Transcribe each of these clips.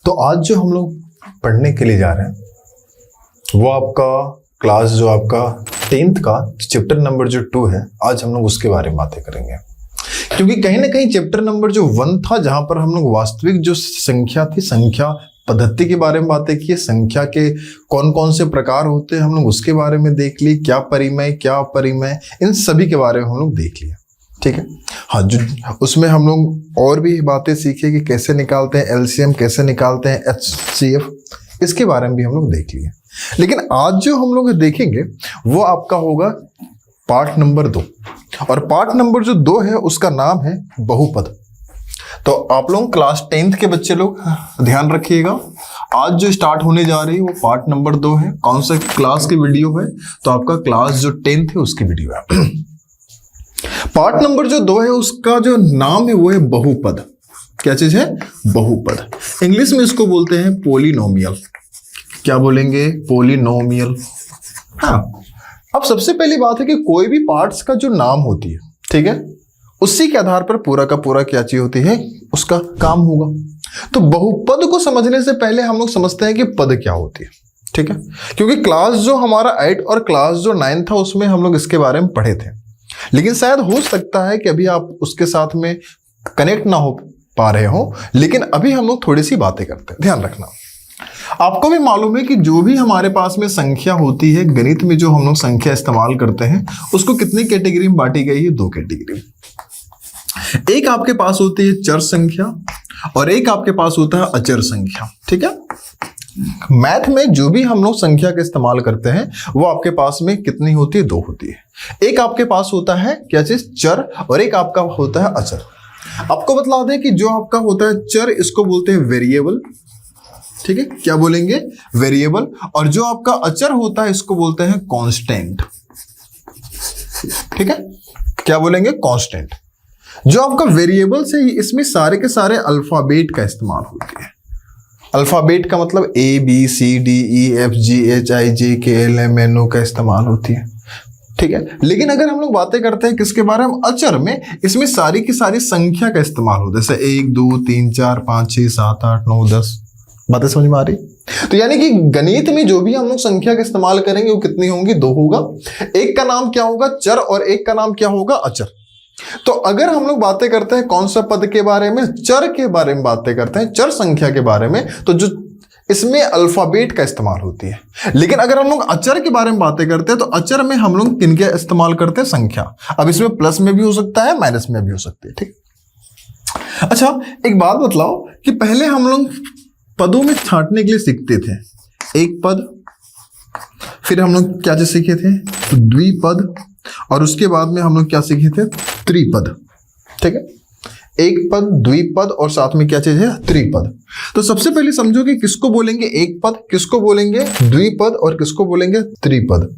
तो आज जो हम लोग पढ़ने के लिए जा रहे हैं वो आपका क्लास जो आपका 10th का चैप्टर नंबर जो 2 है, आज हम लोग उसके बारे में बातें करेंगे। क्योंकि कहीं ना कहीं चैप्टर नंबर जो 1 था, जहां पर हम लोग वास्तविक जो संख्या थी, संख्या पद्धति के बारे में बातें की, संख्या के कौन कौन से प्रकार होते हैं हम लोग उसके बारे में देख ली, क्या परिमेय क्या अपरिमेय, इन सभी के बारे में हम लोग देख लिया। ठीक है, हाँ, जो उसमें हम लोग और भी बातें सीखे कि कैसे निकालते हैं एलसीएम, कैसे निकालते हैं एचसीएफ, इसके बारे में भी हम लोग देख लिए। लेकिन आज जो हम लोग देखेंगे वो आपका होगा पार्ट नंबर 2, और पार्ट नंबर जो 2 है उसका नाम है बहुपद। तो आप लोग क्लास 10th के बच्चे लोग ध्यान रखिएगा, आज जो स्टार्ट होने जा रही है वो पार्ट नंबर 2 है। कौन सा क्लास की वीडियो है? तो आपका क्लास जो 10th है उसकी वीडियो है। पार्ट नंबर जो 2 है उसका जो नाम है वो है बहुपद। क्या चीज है? बहुपद। इंग्लिश में इसको बोलते हैं पोलिनोमियल। क्या बोलेंगे? पोलिनोमियल। हाँ, अब सबसे पहली बात है कि कोई भी पार्ट्स का जो नाम होती है, ठीक है, उसी के आधार पर पूरा का पूरा क्या चीज होती है, उसका काम होगा। तो बहुपद को समझने से पहले हम लोग समझते हैं कि पद क्या होती है। ठीक है, क्योंकि क्लास जो हमारा 8 और क्लास जो 9 था उसमें हम लोग इसके बारे में पढ़े थे, लेकिन शायद हो सकता है कि अभी आप उसके साथ में कनेक्ट ना हो पा रहे हो, लेकिन अभी हम लोग थोड़ी सी बातें करते हैं। ध्यान रखना, आपको भी मालूम है कि जो भी हमारे पास में संख्या होती है, गणित में जो हम लोग संख्या इस्तेमाल करते हैं उसको कितनी कैटेगरी में बांटी गई है? 2 कैटेगरी। एक आपके पास होती है चर संख्या और एक आपके पास होता है अचर संख्या। ठीक है, मैथ में जो भी हम लोग संख्या का इस्तेमाल करते हैं वो आपके पास में कितनी होती है? 2 होती है। एक आपके पास होता है क्या चीज? चर, और एक आपका होता है अचर। आपको बतला दें कि जो आपका होता है चर, इसको बोलते हैं वेरिएबल। ठीक है, क्या बोलेंगे? वेरिएबल। और जो आपका अचर होता है इसको बोलते हैं कांस्टेंट। ठीक है, क्या बोलेंगे? कांस्टेंट। जो आपका वेरिएबल से ही इसमें सारे के सारे अल्फाबेट का इस्तेमाल होती है। अल्फाबेट का मतलब ABCDEFGHIJKLMNO का इस्तेमाल होती है। ठीक है, लेकिन अगर हम लोग बातें करते हैं किसके बारे में? अचर में, इसमें सारी की सारी संख्या का इस्तेमाल होता है, जैसे 1 2 3 4 5 6 7 8 9 10। बातें समझ में आ रही? तो यानी कि गणित में जो भी हम लोग संख्या का इस्तेमाल करेंगे वो कितनी होंगी? 2 होगा। एक का नाम क्या होगा? चर, और एक का नाम क्या होगा? अचर। तो अगर हम लोग बातें करते हैं कौन सा पद के बारे में? चर के बारे में बातें करते हैं, चर संख्या के बारे में, तो जो इसमें अल्फाबेट का इस्तेमाल होती है। लेकिन अगर हम लोग अचर के बारे में बातें करते हैं तो अचर में हम लोग किनके इस्तेमाल करते हैं? संख्या। अब इसमें प्लस में भी हो सकता है, माइनस में भी हो सकती है। ठीक, अच्छा एक बात बतलाओ कि पहले हम लोग पदों में छांटने के लिए सीखते थे एक पद, फिर हम लोग क्या चीज सीखे थे? द्विपद, और उसके बाद में हम लोग क्या सीखे थे? त्रिपद। ठीक है, एक पद, द्विपद, और साथ में क्या चीज है? त्रिपद। तो सबसे पहले समझो कि किसको बोलेंगे एक पद, किसको बोलेंगे द्विपद, और किसको बोलेंगे त्रिपद।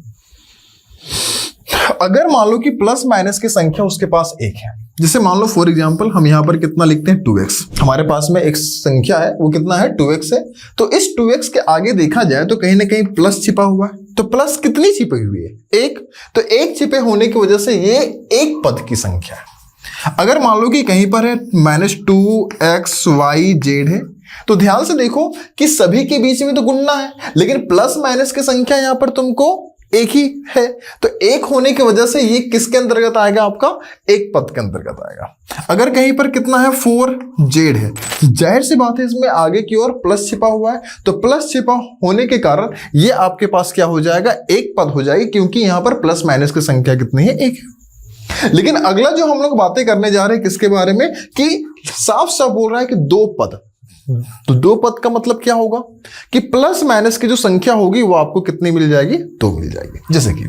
अगर मान लो कि प्लस माइनस की संख्या उसके पास एक है, जैसे मान लो फॉर एग्जांपल हम यहां पर कितना लिखते हैं? 2x। हमारे पास में एक संख्या है, वो कितना है? 2x है। तो इस 2x के आगे देखा जाए तो कहीं ना कहीं प्लस छिपा हुआ है। तो प्लस कितनी छिपी हुई है? 1। तो 1 छिपे होने की वजह से ये एक पद की संख्या है। अगर मान लो कि कहीं पर है -2xyz है, तो ध्यान से देखो कि सभी के बीच में तो गुणना है, लेकिन प्लस माइनस की संख्या यहां पर तुमको एक ही है। तो एक होने की वजह से ये किसके अंतर्गत आएगा? आपका एक पद के अंतर्गत आएगा। अगर कहीं पर कितना है? 4z है, जाहिर सी बात है इसमें आगे की ओर प्लस छिपा हुआ है, तो प्लस छिपा होने के कारण ये आपके पास क्या हो जाएगा? एक पद हो जाएगी, क्योंकि यहां पर प्लस माइनस की संख्या कितनी है? एक है। लेकिन अगला जो हम लोग बातें करने जा रहे हैं किसके बारे में? कि साफ साफ बोल रहा है कि 2 पद। तो 2 पद का मतलब क्या होगा? कि प्लस माइनस की जो संख्या होगी वो आपको कितनी मिल जाएगी? 2 मिल जाएगी। जैसे कि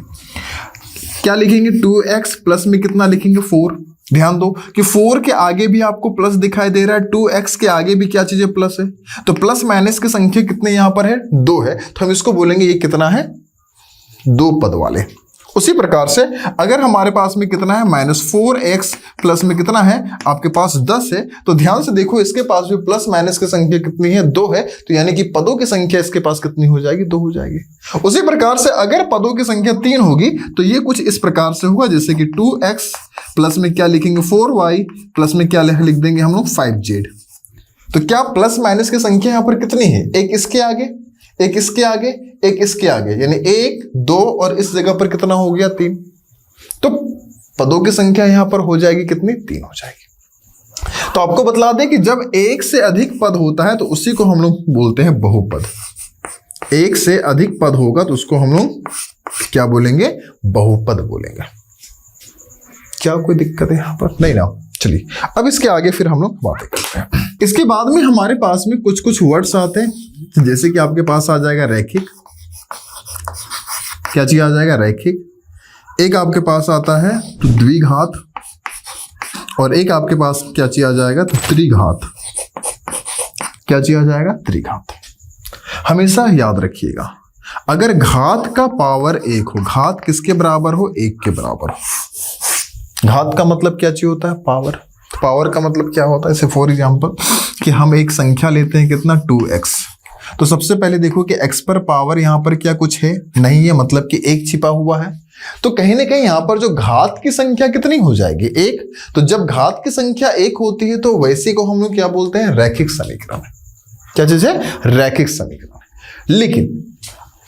क्या लिखेंगे? 2x प्लस में कितना लिखेंगे? 4। ध्यान दो कि 4 के आगे भी आपको प्लस दिखाई दे रहा है, 2x के आगे भी क्या चीज है? प्लस है। तो प्लस माइनस की संख्या कितने यहां पर है? 2 है। तो हम इसको बोलेंगे ये कितना है? 2 पद वाले। उसी प्रकार से अगर हमारे पास में कितना है? -4x प्लस में कितना है? आपके पास 10 है। तो ध्यान से देखो इसके पास भी प्लस माइनस की संख्या कितनी है? 2 है। तो यानी कि पदों की संख्या इसके पास कितनी हो जाएगी? 2 हो जाएगी। उसी प्रकार से अगर पदों की संख्या 3 होगी तो ये कुछ इस प्रकार से होगा, जैसे कि 2x प्लस में क्या लिखेंगे? 4y प्लस में क्या लिख देंगे हम लोग? 5z। तो क्या प्लस माइनस की संख्या यहां पर कितनी है? एक इसके आगे, एक इसके आगे, एक इसके आगे, यानी 1 2 और इस जगह पर कितना हो गया? 3। तो पदों की संख्या यहां पर हो जाएगी कितनी? 3 हो जाएगी। तो आपको बतला दें कि जब एक से अधिक पद होता है तो उसी को हम लोग बोलते हैं बहुपद। एक से अधिक पद होगा तो उसको हम लोग क्या बोलेंगे? बहुपद बोलेंगे। क्या कोई दिक्कत है यहां पर? नहीं ना। चलिए अब इसके आगे फिर हम लोग बातें करते हैं। इसके बाद में हमारे पास में कुछ कुछ वर्ड्स आते हैं, जैसे कि आपके पास आ जाएगा रैखिक। क्या चीज आ जाएगा? रैखिक। एक आपके पास आता है तो द्विघात, और एक आपके पास क्या चीज आ जाएगा? तो त्रिघात। क्या चीज आ जाएगा? त्रिघात। हमेशा याद रखिएगा, अगर घात का पावर 1 हो, घात किसके बराबर हो? 1 के बराबर हो। घात का मतलब क्या चीज होता है? पावर। पावर का मतलब क्या होता है? जैसे फॉर एग्जाम्पल कि हम एक संख्या लेते हैं कितना? 2x। तो सबसे पहले देखो कि x पर पावर यहां पर क्या कुछ है? नहीं है, मतलब कि 1 छिपा हुआ है। तो कहीं ना कहीं यहां पर जो घात की संख्या कितनी हो जाएगी? 1। तो जब घात की संख्या 1 होती है तो वैसे को हम लोग क्या बोलते हैं? रैखिक समीकरण। क्या चीज है? रैखिक समीकरण। लेकिन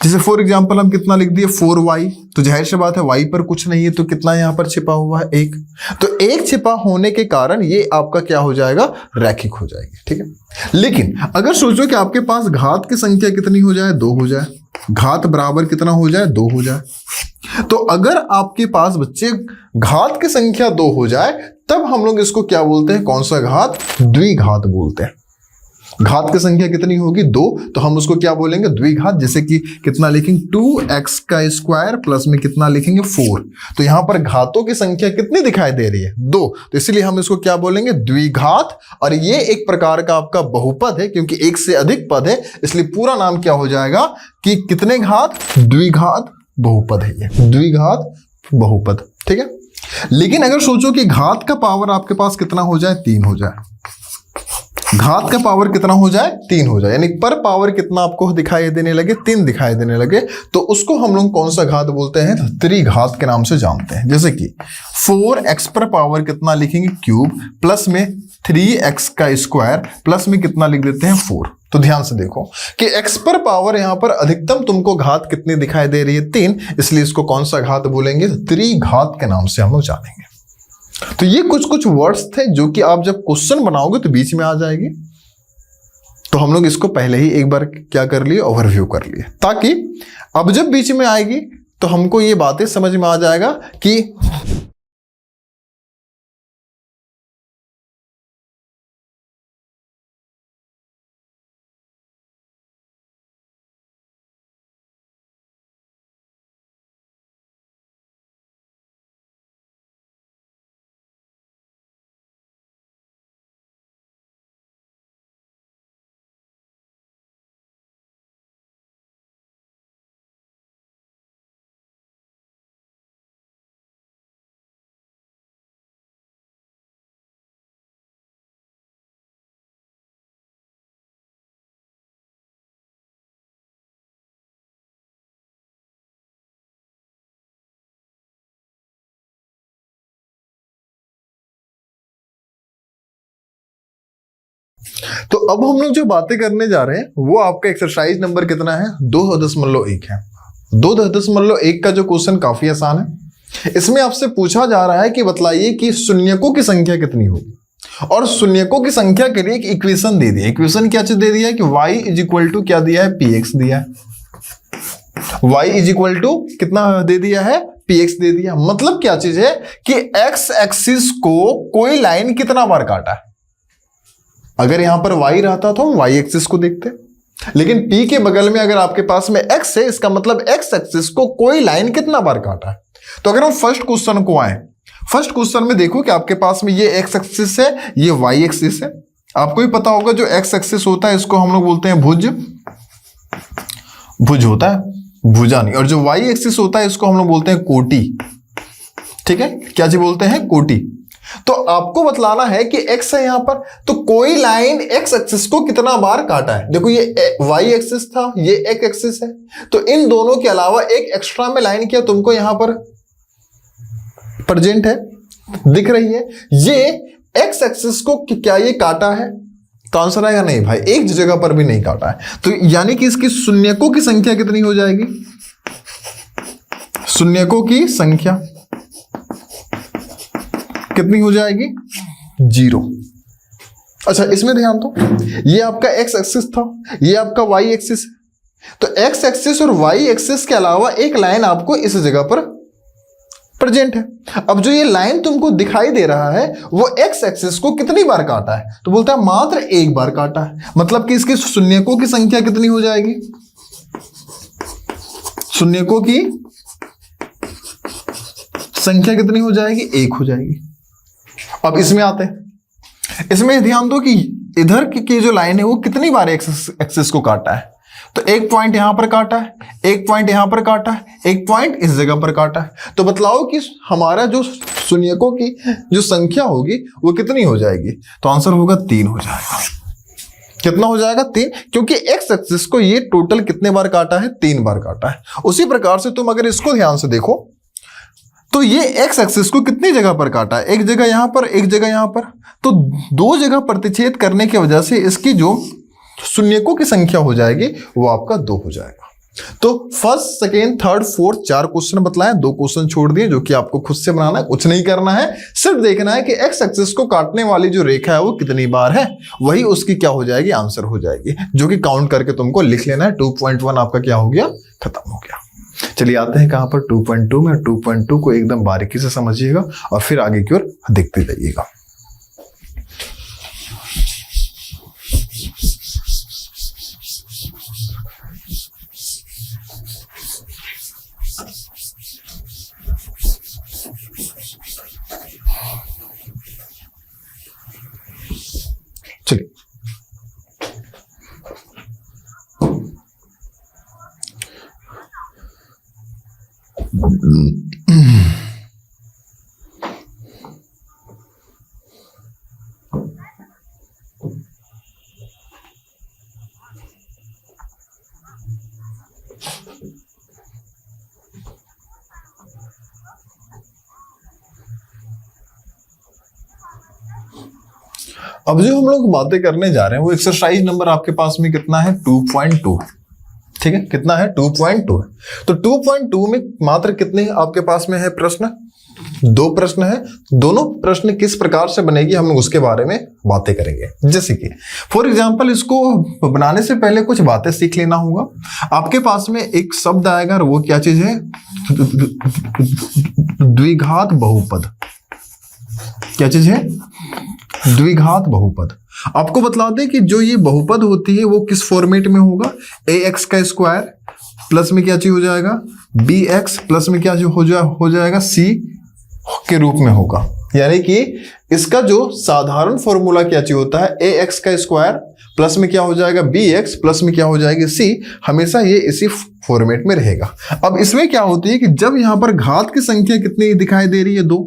जैसे फॉर एग्जाम्पल हम कितना लिख दिए? 4y। तो जाहिर सी बात है y पर कुछ नहीं है, तो कितना यहां पर छिपा हुआ है? 1। तो 1 छिपा होने के कारण ये आपका क्या हो जाएगा? रैखिक हो जाएगी। ठीक है। लेकिन अगर सोचो कि आपके पास घात की संख्या कितनी हो जाए? 2 हो जाए। घात बराबर कितना हो जाए? 2 हो जाए। तो अगर आपके पास बच्चे घात की संख्या 2 हो जाए तब हम लोग इसको क्या बोलते हैं? कौन सा घात? द्विघात बोलते हैं। घात की संख्या कितनी होगी? 2, तो हम उसको क्या बोलेंगे? द्विघात। जैसे कि कितना लिखेंगे? 2x का स्क्वायर प्लस में कितना लिखेंगे? 4। तो यहां पर घातों की संख्या कितनी दिखाई दे रही है? 2। तो इसलिए हम इसको क्या बोलेंगे? द्विघात। और ये एक प्रकार का आपका बहुपद है, क्योंकि एक से अधिक पद है, इसलिए पूरा नाम क्या हो जाएगा कि कितने घात? द्विघात बहुपद है ये, द्विघात बहुपद। ठीक है। लेकिन अगर सोचो कि घात का पावर आपके पास कितना हो जाए? 3 हो जाए। घात का पावर कितना हो जाए? 3 हो जाए, यानी पर पावर कितना आपको दिखाई देने लगे? 3 दिखाई देने लगे। तो उसको हम लोग कौन सा घात बोलते हैं? तो त्रिघात के नाम से जानते हैं। जैसे कि 4x पर पावर कितना लिखेंगे? क्यूब, प्लस में 3x का स्क्वायर, प्लस में कितना लिख देते हैं? 4। तो ध्यान से देखो कि x पर पावर यहां पर अधिकतम तुमको घात कितनी दिखाई दे रही है? 3, इसलिए इसको कौन सा घात बोलेंगे? तो त्रिघात के नाम से हम लोग जानेंगे। तो ये कुछ कुछ वर्ड्स थे जो कि आप जब क्वेश्चन बनाओगे तो बीच में आ जाएगी। तो हम लोग इसको पहले ही एक बार क्या कर लिए? ओवरव्यू कर लिए, ताकि अब जब बीच में आएगी तो हमको ये बातें समझ में आ जाएगा कि तो अब हम लोग जो बातें करने जा रहे हैं वो आपका एक्सरसाइज नंबर कितना है? 2.1 है। 2.1 का जो क्वेश्चन काफी आसान है। इसमें आपसे पूछा जा रहा है कि बतलाइए कि शून्यकों की संख्या कितनी होगी, और शून्यकों की संख्या के लिए एक इक्वेशन दे दी है। इक्वेशन क्या चीज दे दिया है कि y इज इक्वल टू क्या दिया है? px दिया है। y इज इक्वल टू कितना दे दिया है? px दे दिया। मतलब क्या चीज है कि x एक्सिस को कोई लाइन कितना बार काटा है? अगर यहां पर y रहता तो हम y एक्सिस को देखते, लेकिन p के बगल में अगर आपके पास में x है, इसका मतलब x एक्सिस को कोई लाइन कितना बार काटा है। तो अगर हम फर्स्ट क्वेश्चन को आए, फर्स्ट क्वेश्चन में देखो कि आपके पास में ये x एक्सिस है, ये y एक्सिस है। आपको भी पता होगा जो x एक्सिस होता है इसको हम लोग बोलते हैं भुज, भुज होता है, भुजा नहीं। और जो y एक्सिस होता है इसको हम लोग बोलते हैं कोटि। ठीक है, क्या जी बोलते हैं? कोटि। तो आपको बतलाना है कि x है यहां पर, तो कोई लाइन x एक्सिस को कितना बार काटा है। देखो ये y एक्सिस था, ये x एक्सिस है, तो इन दोनों के अलावा एक एक्स्ट्रा में लाइन क्या तुमको यहां पर प्रेजेंट है, दिख रही है। ये x एक्सिस को क्या ये काटा है? तो आंसर आएगा नहीं भाई, एक जगह पर भी नहीं काटा है। तो यानी कि इसकी शून्यकों की संख्या कितनी हो जाएगी? शून्यकों की संख्या कितनी हो जाएगी? 0। अच्छा इसमें ध्यान दो, ये आपका एक्स एक्सिस था, ये आपका वाई एक्सिस। तो एक्स एक्सिस और वाई एक्सिस के अलावा एक लाइन आपको इस जगह पर प्रेजेंट है। अब जो ये लाइन तुमको दिखाई दे रहा है वो एक्स एक्सिस को कितनी बार काटा है? तो बोलता है मात्र एक बार काटा है। मतलब कि इसके शून्यकों की संख्या कितनी हो जाएगी? शून्यकों की संख्या कितनी हो जाएगी? 1 हो जाएगी। अब इसमें आते हैं, इसमें ध्यान दो कि इधर की जो लाइन है वो कितनी बार एक्सिस को काटा है। तो एक पॉइंट यहां पर काटा है, एक पॉइंट यहां पर काटा है, एक पॉइंट इस जगह पर काटा है। तो बतलाओ कि हमारा जो शून्यकों की जो संख्या होगी वो कितनी हो जाएगी? तो आंसर होगा 3 हो जाएगा। कितना हो जाएगा? 3, क्योंकि एक्स एक्सिस को ये टोटल कितने बार काटा है? 3 बार काटा है। उसी प्रकार से तुम अगर इसको ध्यान से देखो तो ये एक्स एक्सिस को कितनी जगह पर काटा है? एक जगह यहां पर, एक जगह यहां पर। तो 2 जगह प्रतिच्छेद करने की वजह से इसकी जो शून्यकों की संख्या हो जाएगी वो आपका 2 हो जाएगा। तो first, second, third, fourth 4 question बतलाए, 2 क्वेश्चन छोड़ दिए जो कि आपको खुद से बनाना है, कुछ नहीं करना है। सिर्फ देखना है कि एक्स एक्सिस को काटने वाली जो रेखा है वो कितनी बार है, वही उसकी क्या हो जाएगी? आंसर हो जाएगी, जो कि काउंट करके तुमको लिख लेना है। 2.1 आपका क्या हो गया? खत्म हो गया। चलिए आते हैं कहां पर? 2.2 में। 2.2 को एकदम बारीकी से समझिएगा और फिर आगे की ओर देखते जाइएगा। चलिए अब जो हम लोग बातें करने जा रहे हैं वो एक्सरसाइज नंबर आपके पास में कितना है? 2.2। ठीक है, कितना है? 2.2 है। तो 2.2 में मात्र कितने आपके पास में है प्रश्न? 2 प्रश्न है। दोनों प्रश्न किस प्रकार से बनेगी हम लोग उसके बारे में बातें करेंगे। जैसे कि फॉर एग्जांपल इसको बनाने से पहले कुछ बातें सीख लेना होगा। आपके पास में एक शब्द आएगा और वो क्या चीज है? द्विघात बहुपद। क्या चीज है? द्विघात बहुपद। आपको बतला दें कि जो ये बहुपद होती है वो किस फॉर्मेट में होगा? ax का स्क्वायर प्लस में क्या चीज हो जाएगा? bx प्लस में क्या हो जाएगा? c के रूप में होगा। यानी कि इसका जो साधारण फॉर्मूला क्या चीज होता है? ax का स्क्वायर प्लस में क्या हो जाएगा? bx प्लस में क्या हो जाएगी? c। हमेशा ये इसी फॉर्मेट में रहेगा। अब इसमें क्या होती है कि जब यहां पर घात की संख्या कितनी दिखाई दे रही है? 2।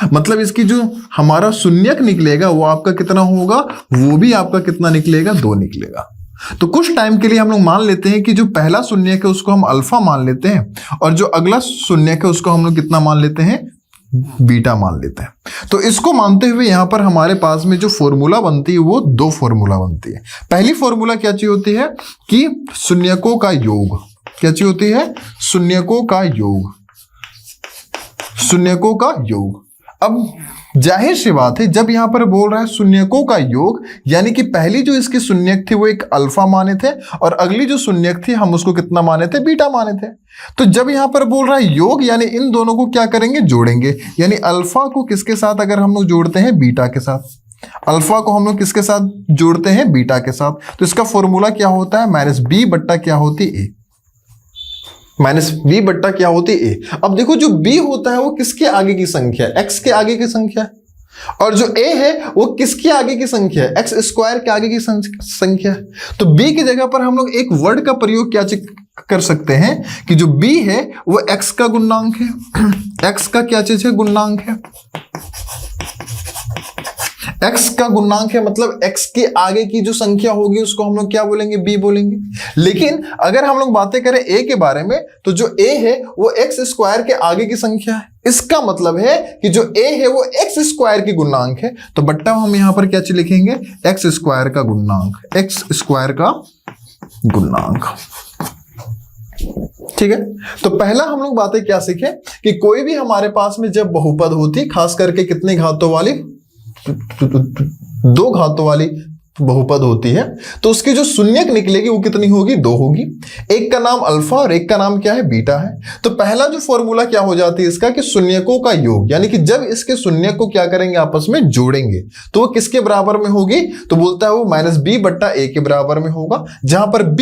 मतलब इसकी जो हमारा शून्यक निकलेगा वो आपका कितना होगा? वो भी आपका कितना निकलेगा? 2 निकलेगा। तो कुछ टाइम के लिए हम लोग मान लेते हैं कि जो पहला शून्यक है उसको हम अल्फा मान लेते हैं और जो अगला शून्यक है उसको हम लोग कितना मान लेते हैं? बीटा मान लेते हैं। तो इसको मानते हुए यहां पर हमारे पास में जो फॉर्मूला बनती है वो 2 फॉर्मूला बनती है। पहली फॉर्मूला क्या चीज होती है कि शून्यकों का योग। क्या चीज होती है? शून्यकों का योग। शून्यकों का योग। अब जाहिर सी बात है जब यहां पर बोल रहा है शून्यकों का योग, यानी कि पहली जो इसकी शून्यक थी वो एक अल्फा माने थे और अगली जो शून्यक थी हम उसको कितना माने थे? बीटा माने थे। तो जब यहां पर बोल रहा है योग, यानी इन दोनों को क्या करेंगे? जोड़ेंगे। यानी अल्फा को किसके साथ अगर हम लोग जोड़ते हैं? बीटा के साथ। अल्फा को हम लोग किसके साथ जोड़ते हैं? बीटा के साथ। तो इसका फॉर्मूला क्या होता है? माइनस बी बट्टा क्या होती? ए। माइनस बी बट्टा क्या होती? ए। अब देखो जो b होता है वो किसके आगे की संख्या है? x के आगे की संख्या है। और जो a है वो किसके आगे की संख्या है? x स्क्वायर के आगे की संख्या है। तो b की जगह पर हम लोग एक वर्ड का प्रयोग क्या कर सकते हैं कि जो b है वो x का गुणांक है। x का क्या चीज है? गुणांक है। x का गुणांक है, मतलब x के आगे की जो संख्या होगी उसको हम लोग क्या बोलेंगे, b बोलेंगे। लेकिन अगर हम लोग बातें करें a के बारे में, तो जो a है वो x स्क्वायर के आगे की संख्या है। इसका मतलब है कि जो a है वो x स्क्वायर की गुणांक है। तो बट्टा हम यहां पर क्या चीज लिखेंगे, x स्क्वायर का गुणांक, x स्क्वायर का गुणांक। ठीक है, तो पहला हम लोग बातें क्या सीखे कि कोई भी हमारे पास में जब बहुपद होती, खास करके कितनी घातों वाली, 2 घातों वाली बहुपद होती है, तो उसकी जो शून्यक निकलेगी वो कितनी होगी, 2 होगी। एक का नाम अल्फा और एक का नाम क्या है, बीटा है। तो पहला जो फॉर्मूला क्या हो जाती है इसका, कि शून्यकों का योग, यानी कि जब इसके शून्यक को क्या करेंगे, आपस में जोड़ेंगे, तो वो किसके बराबर में होगी, तो बोलता है वो -b/a के बराबर में होगा, जहां पर b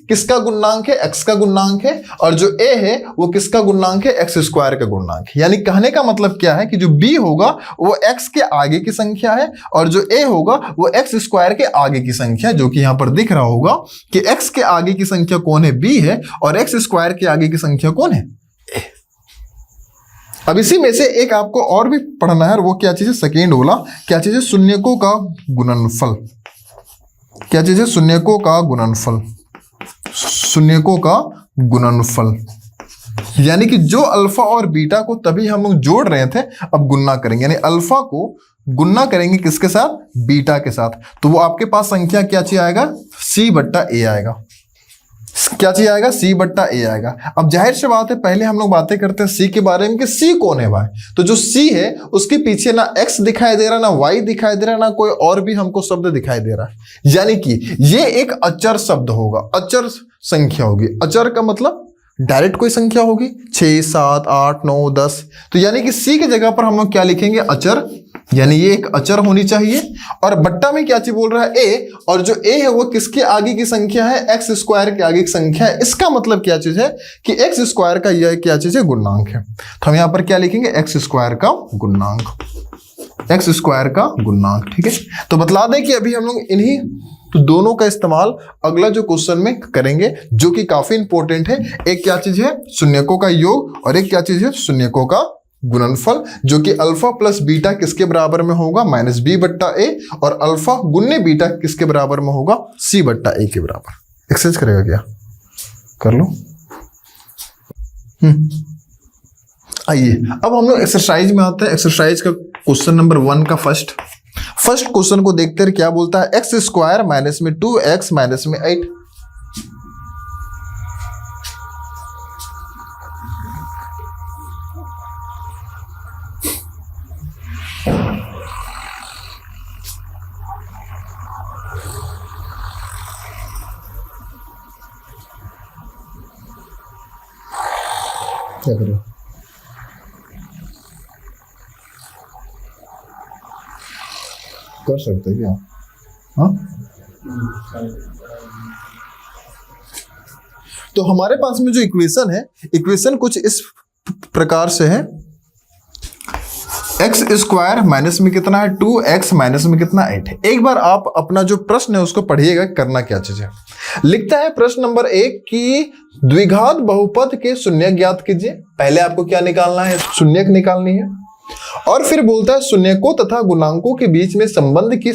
किसका गुणांक है, x का गुणांक है, और जो a है वो किसका गुणांक है, x स्क्वायर का गुणांक है। यानी कहने का मतलब क्या है कि जो b होगा वो x के आगे की संख्या है, और जो a होगा वो x स्क्वायर के आगे की संख्या, जो कि यहां पर दिख रहा होगा कि x के आगे की संख्या कौन है, b है, और x स्क्वायर के आगे की संख्या कौन है, a। अब इसी में से एक आपको और भी पढ़ना है, और वो क्या चीज है, सेकेंड वाला क्या चीज है, शून्यकों का गुणनफल। क्या चीज है, शून्यकों का गुणनफल, शून्यकों का गुणनफल। यानी कि जो अल्फा और बीटा को तभी हम लोग जोड़ रहे थे, अब गुणा करेंगे, यानी अल्फा को गुणा करेंगे किसके साथ, बीटा के साथ, तो वो आपके पास संख्या क्या चीज आएगा, c/a आएगा। क्या चीज आएगा, c/a आएगा। अब जाहिर सी बात है, पहले हम लोग बातें करते हैं c के बारे में कि c कौन है भाई, तो जो c है उसके पीछे ना x दिखाई दे रहा, ना y दिखाई दे रहा, ना कोई और भी हमको शब्द दिखाई दे रहा है, यानी कि ये एक अचर शब्द होगा, अचर संख्या होगी। अचर का मतलब डायरेक्ट कोई संख्या होगी, 6, 7, 8, 9, 10, तो यानी कि c की जगह पर हम लोग क्या लिखेंगे, अचर, यानी ये एक अचर होनी चाहिए। और बट्टा में क्या चीज बोल रहा है, a, और जो a है वो किसके आगे की संख्या है, x स्क्वायर के आगे की संख्या है। इसका मतलब क्या चीज है कि x स्क्वायर का यह क्या चीज है, गुणांक है। तो हम यहां पर क्या लिखेंगे, x स्क्वायर का गुणांक, x स्क्वायर का गुणांक। ठीक है, तो बतला दें कि अभी हम लोग इन्हीं तो दोनों का इस्तेमाल अगला जो क्वेश्चन में करेंगे, जो कि काफी इंपॉर्टेंट है। एक क्या चीज है, शून्यकों का योग, और एक क्या चीज है, शून्यकों का गुणनफल, जो कि अल्फा प्लस बीटा किसके बराबर में होगा, -b/a, और अल्फा गुण्य बीटा किसके बराबर में होगा, c/a के बराबर। एक्सरसाइज करेगा क्या, कर लो। आइए अब हम लोग एक्सरसाइज में आते हैं। एक्सरसाइज का क्वेश्चन नंबर 1 का फर्स्ट क्वेश्चन को देखते हैं, क्या बोलता है, x स्क्वायर -2x -8। क्या करें, कर सकते हैं क्या, हाँ? तो हमारे पास में जो इक्वेशन है, इक्वेशन कुछ इस प्रकार से है, x स्क्वायर माइनस में कितना है 2x माइनस में कितना 8 है। एक बार आप अपना जो प्रश्न है उसको पढ़िएगा, करना क्या चीज है। लिखता है प्रश्न नंबर 1 की द्विघात बहुपद के शून्यक ज्ञात कीजिए। पहले आपको क्या निकालना है, शून्यक निकालनी है, और फिर बोलता है शून्यकों तथा गुणांकों के बीच में संबंध की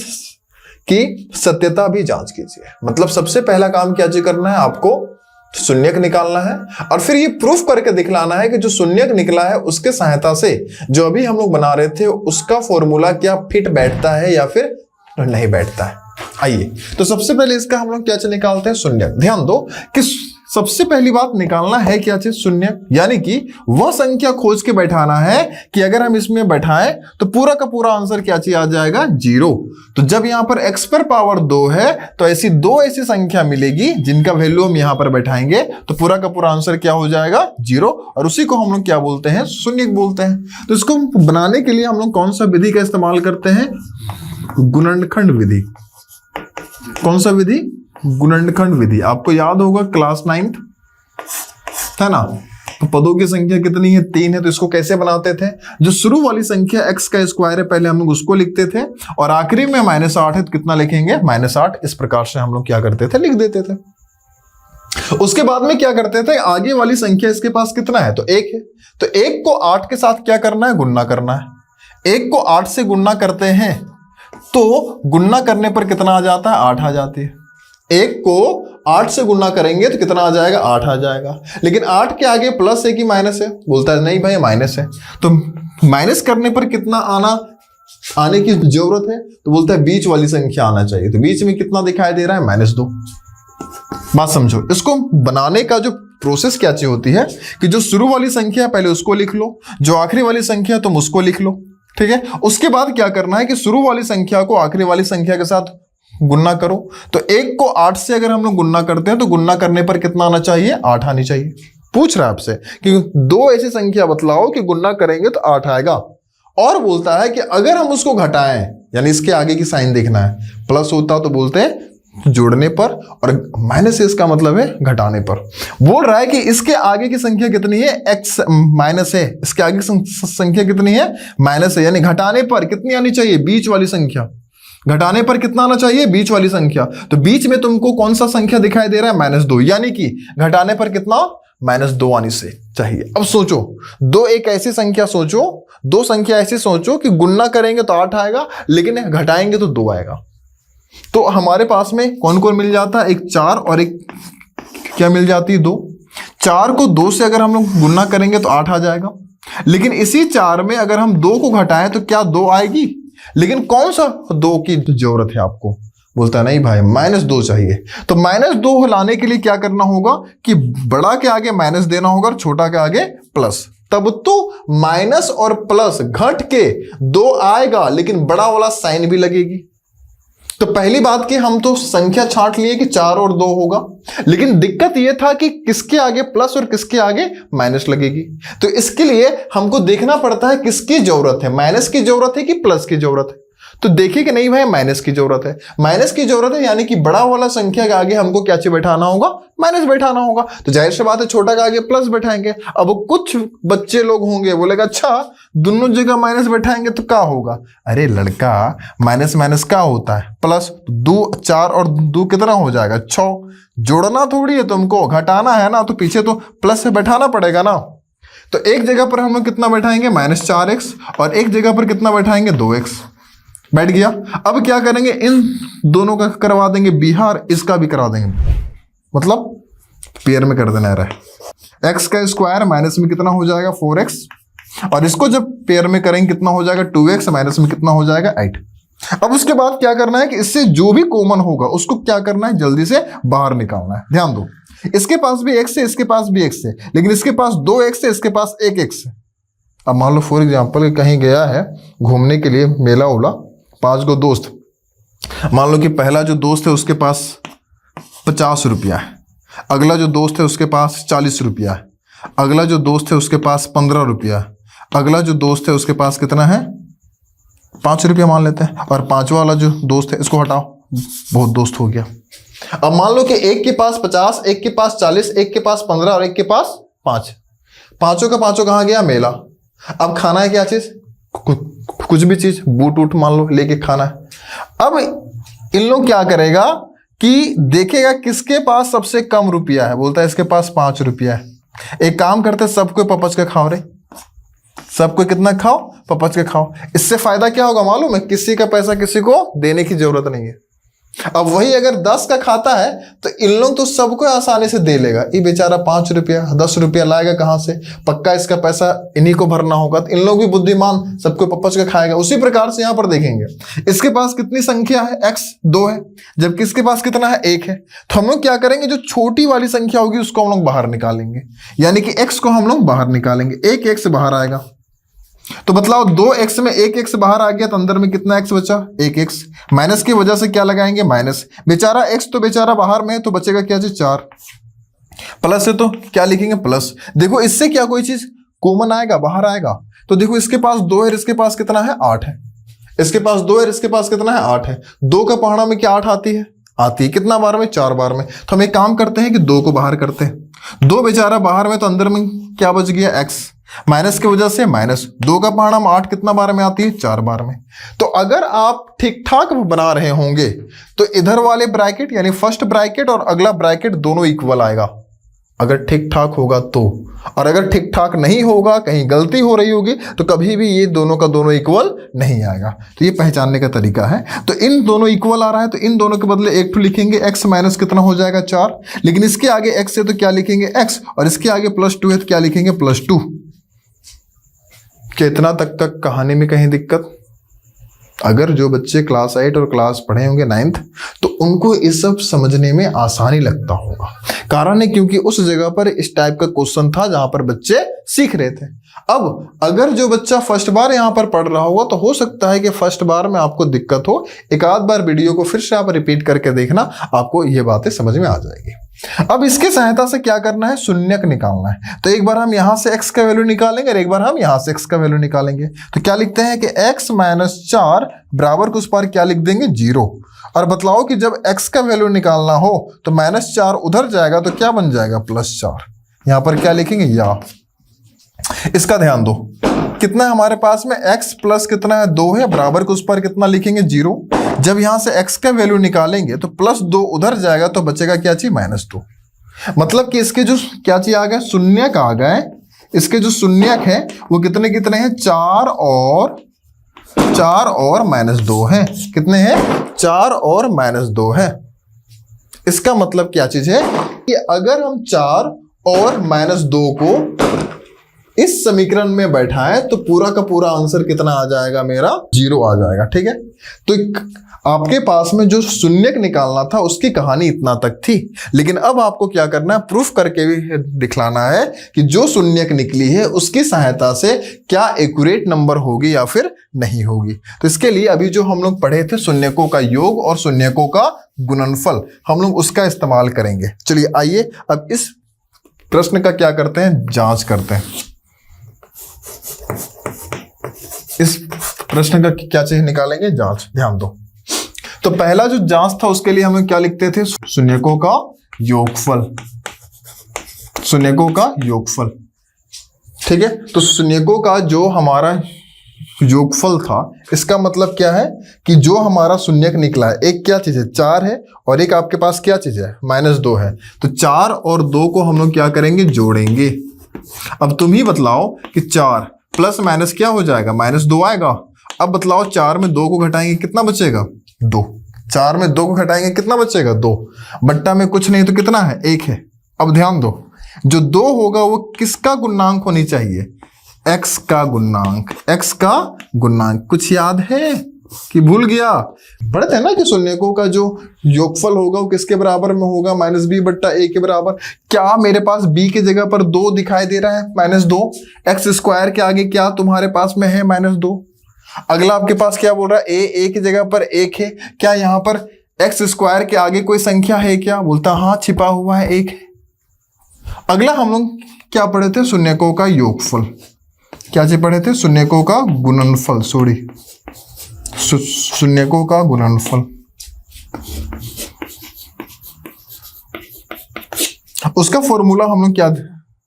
सत्यता भी जांच कीजिए। मतलब सबसे पहला काम क्या चीज करना है, आपको शून्यक निकालना है, और फिर ये प्रूफ करके दिखलाना है कि जो शून्यक निकला है उसके सहायता से जो अभी हम लोग बना रहे थे उसका फॉर्मूला क्या फिट बैठता है या फिर नहीं बैठता है। आइए, तो सबसे पहले इसका हम लोग क्या चीज निकालते हैं, शून्यक। ध्यान दो कि सबसे पहली बात निकालना है क्या चीज, शून्यक, यानी कि वह संख्या खोज के बैठाना है कि अगर हम इसमें बैठाएं तो पूरा का पूरा आंसर क्या चीज आ जाएगा, 0। तो जब यहां पर x पर पावर 2 है तो ऐसी 2 ऐसी संख्या मिलेगी जिनका वैल्यू हम यहां पर बैठाएंगे तो पूरा का पूरा आंसर क्या हो जाएगा, 0, और उसी को हम लोग क्या बोलते हैं, शून्यक बोलते हैं। तो इसको बनाने के लिए हम लोग कौन सा विधि का इस्तेमाल करते हैं, गुणनखंड विधि। कौन सा विधि, गुणनखंड विधि। आपको याद होगा क्लास 9th है ना, तो पदों की संख्या कितनी है, 3 है, तो इसको कैसे बनाते थे, जो शुरू वाली संख्या x का स्क्वायर है पहले हम लोग उसको लिखते थे, और आखिरी में -8 है तो कितना लिखेंगे, -8। इस प्रकार से हम लोग क्या करते थे, लिख देते थे। उसके बाद में क्या करते थे, आगे वाली संख्या इसके पास कितना है, तो 1 है, तो 1 को 8 के साथ क्या करना है, गुणा करना है। 1 को 8 से गुणा करते हैं तो गुणा करने पर कितना आ जाता है? 8 आ जाती है। 1 को 8 से गुणा करेंगे तो कितना आ जाएगा? 8 आ जाएगा। लेकिन 8 के आगे प्लस है कि माइनस है? बोलता है नहीं भाई माइनस है। तो माइनस करने पर कितना आने की जरूरत है? तो बोलता है बीच वाली संख्या आना चाहिए। तो बीच में कितना दिखाई दे रहा है? -2। बात समझो। इसको बनाने का जो प्रोसेस क्या चीज होती है कि जो शुरू वाली संख्या है पहले उसको लिख लो, जो आखिरी वाली संख्या तुम उसको लिख लो, ठीक है। उसके बाद क्या करना है कि शुरू वाली संख्या को आखिरी वाली संख्या के साथ गुणा करो। तो 1 को 8 से अगर हम लोग गुणा करते हैं तो गुणा करने पर कितना आना चाहिए? 8 आनी चाहिए। पूछ रहा है आपसे कि 2 ऐसी संख्या बतलाओ कि गुणा करेंगे तो 8 आएगा। और बोलता है कि अगर हम उसको घटाएं, यानी इसके आगे की साइन देखना है, प्लस होता तो बोलते हैं जोड़ने पर, और माइनस इसका मतलब है घटाने पर। बोल रहा है कि इसके आगे की संख्या कितनी है? x माइनस है। इसके आगे की संख्या कितनी है? माइनस है। यानी घटाने पर कितनी आनी चाहिए? बीच वाली संख्या। घटाने पर कितना आना चाहिए? बीच वाली संख्या। तो बीच में तुमको कौन सा संख्या दिखाई दे रहा है? -2। यानी कि घटाने पर कितना? -2 आनी से चाहिए। अब सोचो, दो संख्या ऐसी सोचो कि गुणा करेंगे तो 8 आएगा, लेकिन घटाएंगे तो 2 आएगा। तो हमारे पास में कौन कौन मिल जाता है? एक 4 और एक क्या मिल जाती है? 2। 4 को 2 से अगर हम लोग गुणा करेंगे तो 8 आ जाएगा। लेकिन इसी 4 में अगर हम 2 को घटाएं तो क्या 2 आएगी? लेकिन कौन सा 2 की जरूरत है आपको? बोलता है नहीं भाई -2 चाहिए। तो -2 लाने के लिए क्या करना होगा कि बड़ा के आगे माइनस देना होगा और छोटा के आगे प्लस। तब तो माइनस और प्लस घट के 2 आएगा, लेकिन बड़ा वाला साइन भी लगेगी। तो पहली बात कि हम तो संख्या छांट लिए कि 4 और 2 होगा, लेकिन दिक्कत यह था कि किसके आगे प्लस और किसके आगे माइनस लगेगी। तो इसके लिए हमको देखना पड़ता है किसकी जरूरत है, माइनस की जरूरत है कि प्लस की जरूरत है। तो देखिए कि नहीं भाई माइनस की जरूरत है। माइनस की जरूरत है यानी कि बड़ा वाला संख्या के आगे हमको क्या चीज बैठाना होगा? माइनस बैठाना होगा। तो जाहिर सी बात है छोटा के आगे प्लस बैठाएंगे। अब कुछ बच्चे लोग होंगे बोलेगा अच्छा दोनों जगह माइनस बैठाएंगे तो क्या होगा? अरे लड़का, माइनस माइनस क्या होता है? प्लस। 2 4 और 2 कितना हो जाएगा? 6। जोड़ना थोड़ी है तुमको, घटाना है ना, तो पीछे तो प्लस से बैठाना पड़ेगा ना। तो एक जगह पर हम लोग कितना बैठाएंगे? -4x, और एक जगह पर कितना बैठाएंगे? 2x। बैठ गया। अब क्या करेंगे? इन दोनों का करवा देंगे बिहार, इसका भी करा देंगे, मतलब पेयर में कर देना है। x का स्क्वायर माइनस में कितना हो जाएगा? 4x, और इसको जब पेयर में करेंगे कितना हो जाएगा? 2x, माइनस में कितना हो जाएगा? 8। अब उसके बाद क्या करना है कि इससे जो भी कॉमन होगा उसको क्या करना है? जल्दी से बाहर निकालना है। ध्यान दो, इसके पास भी x है, इसके पास भी x है, लेकिन इसके पास 2x है, इसके पास 1x है। अब मान लो फॉर एग्जाम्पल कहीं गया है घूमने के लिए, मेला उला, 5 गो दोस्त। मान लो कि पहला जो दोस्त है उसके पास 50 रुपया है, अगला जो दोस्त है उसके पास 40 रुपया है, अगला जो दोस्त है उसके पास 15 रुपया है, अगला जो दोस्त है उसके पास कितना है? 5 रुपया मान लेते हैं, और 5वां वाला जो दोस्त है इसको हटाओ, बहुत दोस्त हो गया। अब मान लो कि एक के पास 50, एक के पास 40, एक के पास 15 और एक के पास 5। पांचों का पांचों कहाँ गया? मेला। अब खाना है क्या चीज? कुछ भी चीज, बूट वूट मान लो लेके खाना है। अब इन लोग क्या करेगा कि देखेगा किसके पास सबसे कम रुपया है। बोलता है इसके पास 5 रुपया है। एक काम करते सबको पपच के खाओ रे, सबको कितना खाओ? पपच के खाओ। इससे फायदा क्या होगा मालूम है? किसी का पैसा किसी को देने की जरूरत नहीं है। अब वही अगर 10 का खाता है तो इन लोग तो सबको आसानी से दे लेगा। ये बेचारा 5 रुपया 10 रुपया लाएगा कहां से? पक्का इसका पैसा इन्हीं को भरना होगा। तो इन लोग भी बुद्धिमान, सबको पपच के खाएगा। उसी प्रकार से यहां पर देखेंगे इसके पास कितनी संख्या है? x 2 है, जबकि इसके पास कितना है? 1 है। तो हम लोग क्या करेंगे? जो छोटी वाली संख्या होगी उसको हम लोग बाहर निकालेंगे, यानी कि x को हम लोग बाहर निकालेंगे। 1 x बाहर आएगा। तो बतलाओ 2x में 1x बाहर आ गया तो अंदर में कितना x बचा? 1x। माइनस की वजह से क्या लगाएंगे? माइनस। बेचारा x तो बेचारा बाहर में है तो बचेगा क्या चीज? 4। प्लस है तो क्या लिखेंगे? प्लस। देखो इससे क्या कोई चीज कॉमन आएगा? बाहर आएगा। तो देखो इसके पास 2 है, इसके पास कितना है? 8 है। इसके पास 2 है, इसके पास कितना है? 8 है। 2 का पहाड़ा में क्या 8 आती है? आती है। कितना बार में? 4 बार में। तो हम एक काम करते हैं कि 2 को बाहर करते हैं। 2 बेचारा बाहर में तो अंदर में क्या बच गया? x। माइनस की वजह से माइनस। 2 का पहाड़ा में 8 कितना बार में आती है? 4 बार में। तो अगर आप ठीक ठाक बना रहे होंगे तो इधर वाले ब्रैकेट यानी फर्स्ट ब्रैकेट और अगला ब्रैकेट दोनों इक्वल आएगा। अगर ठीक ठाक होगा तो, और अगर ठीक ठाक नहीं होगा, कहीं गलती हो रही होगी, तो कभी भी ये दोनों का दोनों इक्वल नहीं आएगा। तो ये पहचानने का तरीका है। तो इन दोनों इक्वल आ रहा है तो इन दोनों के बदले एक तो लिखेंगे x माइनस कितना हो जाएगा 4, लेकिन इसके आगे x है तो क्या लिखेंगे x, और इसके आगे +2 है तो क्या लिखेंगे +2। कितना तक कहानी में कहीं दिक्कत? अगर जो बच्चे क्लास 8 और क्लास पढ़े होंगे 9th, तो उनको इस सब समझने में आसानी लगता होगा। कारण है क्योंकि उस जगह पर इस टाइप का क्वेश्चन था जहां पर बच्चे सीख रहे थे। अब अगर जो बच्चा फर्स्ट बार यहां पर पढ़ रहा होगा तो हो सकता है कि फर्स्ट बार में आपको दिक्कत हो, एक आध बार वीडियो को फिर से आप रिपीट करके देखना, आपको ये बातें समझ में आ जाएगी। अब इसकी सहायता से क्या करना है, शून्यक निकालना है। तो एक बार हम यहां से x का वैल्यू निकालेंगे और एक बार हम यहां से x का वैल्यू निकालेंगे। तो क्या लिखते हैं कि x माइनस 4 बराबर को उस पर क्या लिख देंगे 0, और बतलाओ कि जब x का वैल्यू निकालना हो तो -4 उधर जाएगा तो क्या बन जाएगा +4। यहां पर क्या लिखेंगे या, इसका ध्यान दो, कितना है हमारे पास में x प्लस कितना है 2 है, बराबर को उस पर कितना लिखेंगे 0। जब यहां से x का वैल्यू निकालेंगे तो +2 उधर जाएगा तो बचेगा क्या चीज -2। मतलब कि इसके जो क्या चीज आ गए, शून्यक आ गए। इसके जो शून्यक है वो कितने कितने हैं, 4 और -2 है। कितने हैं, 4 और -2 है। इसका मतलब क्या चीज है कि अगर हम 4 और -2 को इस समीकरण में बैठाएं तो पूरा का पूरा आंसर कितना आ जाएगा, मेरा 0 आ जाएगा। ठीक है, तो आपके पास में जो शून्यक निकालना था उसकी कहानी इतना तक थी, लेकिन अब आपको क्या करना है, प्रूफ करके भी दिखलाना है कि जो शून्यक निकली है उसकी सहायता से क्या एक्यूरेट नंबर होगी या फिर नहीं होगी। तो इसके लिए अभी जो हम लोग पढ़े थे शून्यकों का योग और शून्यकों का गुणनफल, हम लोग उसका इस्तेमाल करेंगे। चलिए आइए अब इस प्रश्न का क्या करते हैं, जांच करते हैं। इस प्रश्न का क्या चीज निकालेंगे, जांच। ध्यान दो, तो पहला जो जांच था उसके लिए हम क्या लिखते थे, शून्यकों का योगफल। शून्यकों का योगफल, ठीक है। तो शून्यकों का जो हमारा योगफल था, इसका मतलब क्या है कि जो हमारा शून्यक निकला है, एक क्या चीज है 4 है और एक आपके पास क्या चीज है -2 है। तो 4 और 2 को हम लोग क्या करेंगे, जोड़ेंगे। अब तुम ही बतलाओ कि 4 प्लस माइनस क्या हो जाएगा, -2 आएगा। अब बतलाओ 4 में 2 को घटाएंगे कितना बचेगा, 2। 4 में 2 को घटाएंगे कितना बचेगा, 2। बट्टा में कुछ नहीं तो कितना है, 1 है। अब ध्यान दो, जो 2 होगा वो किसका गुणांक होनी चाहिए, x का गुणांक। x का गुणांक कुछ याद है कि भूल गया? पढ़ते हैं ना कि शून्यकों का जो योगफल होगा वो किसके बराबर में होगा, -b/a के बराबर। क्या मेरे पास b की जगह पर 2 दिखाई दे रहा है, -2। एक्स स्क्वायर के आगे क्या तुम्हारे पास में है, -2। अगला आपके पास क्या बोल रहा है, a की जगह पर 1 है। क्या यहाँ पर एक्स स्क्वायर के आगे कोई संख्या है क्या, बोलता हाँ छिपा हुआ है 1 है। अगला हम लोग क्या पढ़े थे, शून्यकों का योगफल। क्या चीज पढ़े थे, शून्यकों का गुणनफल, शून्यकों का गुणनफल। उसका फॉर्मूला हम लोग क्या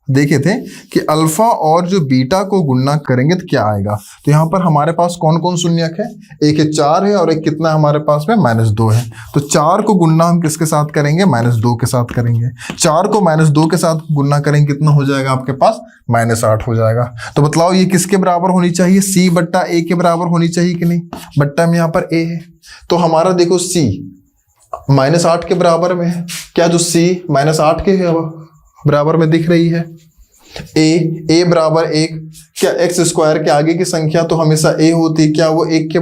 देखे थे कि अल्फा और जो बीटा को गुणा करेंगे तो क्या आएगा। तो यहाँ पर हमारे पास कौन कौन शून्यक है, एक है 4 है और एक कितना हमारे पास में -2 है। तो 4 को गुणा हम किसके साथ करेंगे, -2 के साथ करेंगे। 4 को -2 के साथ गुणा करेंगे कितना हो जाएगा आपके पास, -8 हो जाएगा। तो बतलाओ ये किसके बराबर होनी चाहिए, c/a के बराबर होनी चाहिए कि नहीं। बट्टा में यहाँ पर a है तो हमारा देखो c -8 के बराबर में है। क्या जो c -8 के बराबर में दिख रही है, a बराबर 1। क्या एक्स स्क्वायर के आगे की संख्या तो हमेशा a होती है, क्या वो 1 के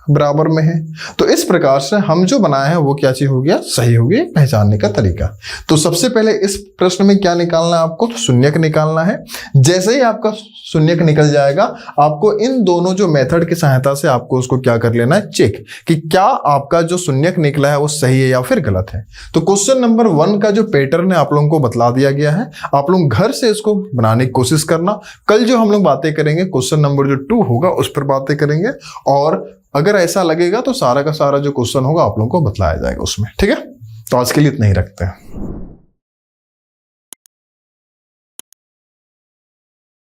बराबर में है। तो इस प्रकार से हम जो बनाए हैं वो क्या चीज हो गया, सही हो गया, पहचानने का तरीका। तो सबसे पहले इस प्रश्न में क्या निकालना है आपको, तो शून्यक निकालना है। जैसे ही आपका शून्यक निकल जाएगा, आपको इन दोनों जो मेथड की सहायता से आपको उसको क्या कर लेना है, चेक कि क्या आपका जो शून्यक निकला है वो सही है या फिर गलत है। तो क्वेश्चन नंबर 1 का जो पैटर्न है आप लोगों को बतला दिया गया है। आप लोग घर से इसको बनाने की कोशिश करना। कल जो हम लोग बातें करेंगे क्वेश्चन नंबर जो 2 होगा उस पर बातें करेंगे, और अगर ऐसा लगेगा तो सारा का सारा जो क्वेश्चन होगा आप लोगों को बतलाया जाएगा उसमें। ठीक है, तो आज के लिए इतना ही रखते हैं।